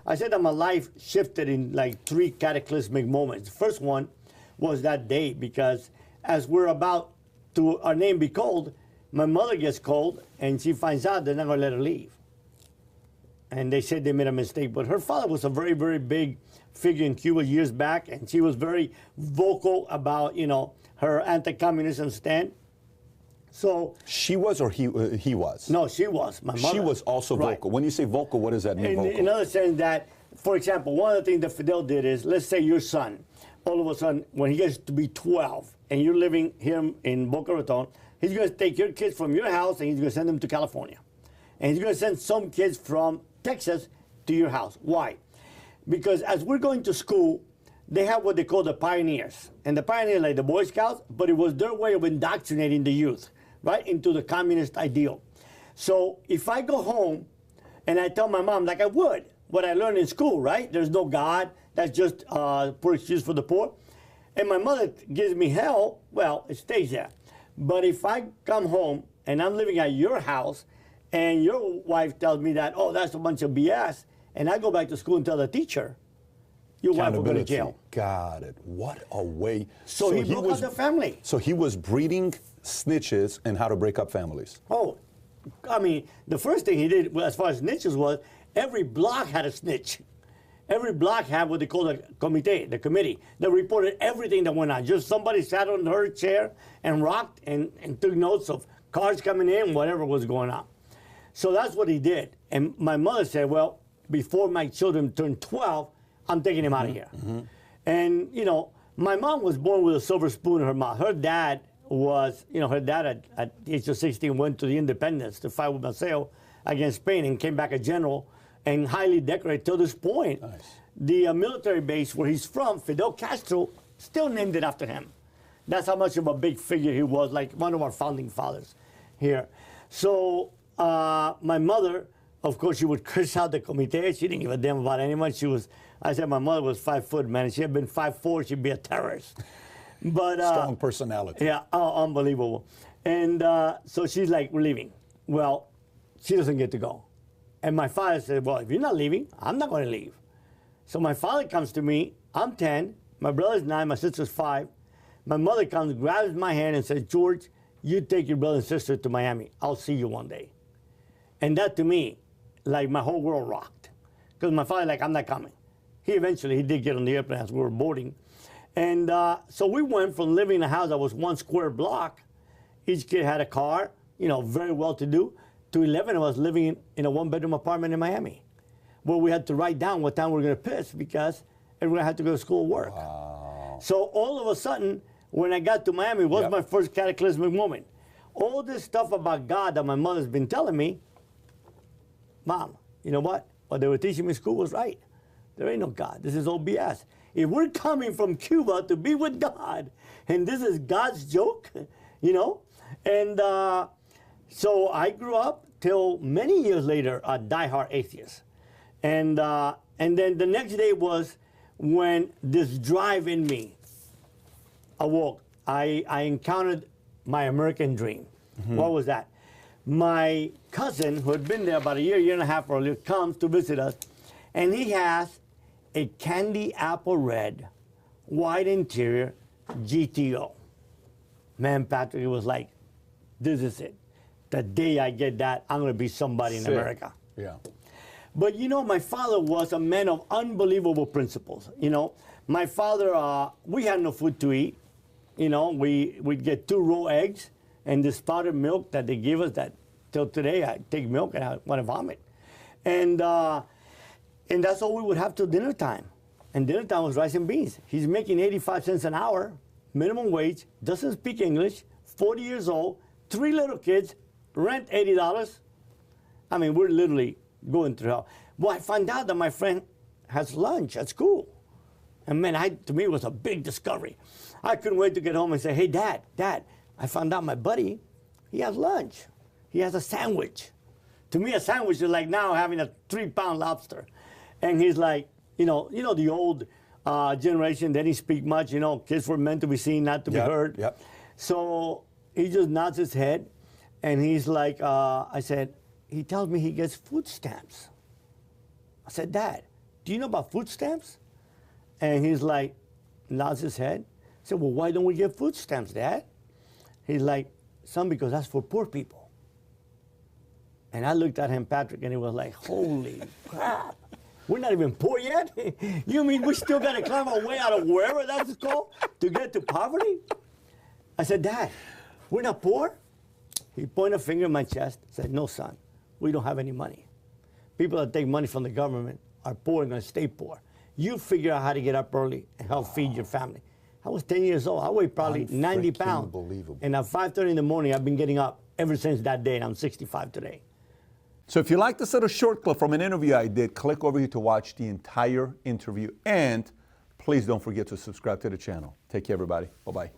I said that my life shifted in like 3 cataclysmic moments. The first one was that day because as we're about to our name be called, my mother gets called and she finds out they're not going to let her leave. And they said they made a mistake. But her father was a very, very big figure in Cuba years back, and she was very vocal about, you know, her anti-communism stand. So she was, or he was? No, she was. My mother. She was also vocal. When you say vocal, what does that mean? Vocal? In other sense that, for example, one of the things that Fidel did is, let's say your son, all of a sudden, when he gets to be 12, and you're living here in Boca Raton, he's going to take your kids from your house and he's going to send them to California, and he's going to send some kids from Texas to your house. Why? Because as we're going to school, they have what they call the pioneers. And the pioneers, like the Boy Scouts, but it was their way of indoctrinating the youth, right, into the communist ideal. So if I go home and I tell my mom, like I would, what I learned in school, right? There's no God, that's just poor excuse for the poor. And my mother gives me hell, well, it stays there. But if I come home and I'm living at your house and your wife tells me that, oh, that's a bunch of BS, and I go back to school and tell the teacher, your wife will go to jail. Got it. What a way. So he broke up the family. So he was breeding snitches and how to break up families. Oh, I mean, the first thing he did, as far as snitches was, every block had a snitch. Every block had what they call the comité, the committee, that reported everything that went on. Just somebody sat on her chair and rocked and took notes of cars coming in, whatever was going on. So that's what he did. And my mother said, well, before my children turn 12, I'm taking him out of here. And, you know, my mom was born with a silver spoon in her mouth. Her dad was, you know, her dad at the age of 16 went to the independence to fight with Maceo against Spain and came back a general and highly decorated till this point. Nice. The military base where he's from, Fidel Castro, still named it after him. That's how much of a big figure he was, like one of our founding fathers here. So my mother, of course, she would curse out the comité. She didn't give a damn about anyone. She was, I said my mother was 5 foot, man. If she had been 5'4", she'd be a terrorist. But strong personality. Yeah, unbelievable. And so she's like, we're leaving. Well, she doesn't get to go. And my father said, well, if you're not leaving, I'm not going to leave. So my father comes to me. I'm 10. My brother's 9. My sister's 5. My mother comes, grabs my hand and says, George, you take your brother and sister to Miami. I'll see you one day. And that to me, like my whole world rocked. Because my father, like, I'm not coming. He did get on the airplane as we were boarding. And so we went from living in a house that was 1 square block. Each kid had a car, you know, very well-to-do, to 11 of us living in a 1-bedroom apartment in Miami, where we had to write down what time we were going to piss because everyone had to go to school and work. Wow. So all of a sudden, when I got to Miami, it was my first cataclysmic moment. All this stuff about God that my mother's been telling me, Mom, you know what? What they were teaching me in school was right. There ain't no God. This is all BS. If we're coming from Cuba to be with God, and this is God's joke, you know? And so I grew up till many years later a diehard atheist. And then the next day was when this drive in me awoke. I encountered my American dream. What was that? My cousin, who had been there about a year and a half earlier, comes to visit us, and he has a candy apple red, white interior GTO. Man, Patrick, it was like, this is it. The day I get that, I'm going to be somebody in America. Yeah. But, you know, my father was a man of unbelievable principles. You know, my father, we had no food to eat. You know, we'd get 2 raw eggs and this powdered milk that they give us that till today I take milk and I want to vomit. And that's all we would have till dinner time. And dinner time was rice and beans. He's making 85 cents an hour, minimum wage, doesn't speak English, 40 years old, 3 little kids, rent $80. I mean, we're literally going through hell. Well, I found out that my friend has lunch at school. And man, to me, it was a big discovery. I couldn't wait to get home and say, hey, Dad, I found out my buddy, he has lunch. He has a sandwich. To me, a sandwich is like now having a 3-pound lobster. And he's like, you know the old generation, they didn't speak much, you know, kids were meant to be seen, not to be heard. Yep. So he just nods his head, and he's like, I said, he tells me he gets food stamps. I said, Dad, do you know about food stamps? And he's like, nods his head. I said, well, why don't we get food stamps, Dad? He's like, son, because that's for poor people. And I looked at him, Patrick, and he was like, holy crap. We're not even poor yet? You mean we still got to climb our way out of wherever that's called to get to poverty? I said, Dad, we're not poor? He pointed a finger in my chest, said, no, son, we don't have any money. People that take money from the government are poor and going to stay poor. You figure out how to get up early and help feed your family. I was 10 years old. I weighed probably 90 pounds. Unbelievable. And at 5:30 in the morning, I've been getting up ever since that day, and I'm 65 today. So if you like this little short clip from an interview I did, click over here to watch the entire interview. And please don't forget to subscribe to the channel. Take care, everybody. Bye-bye.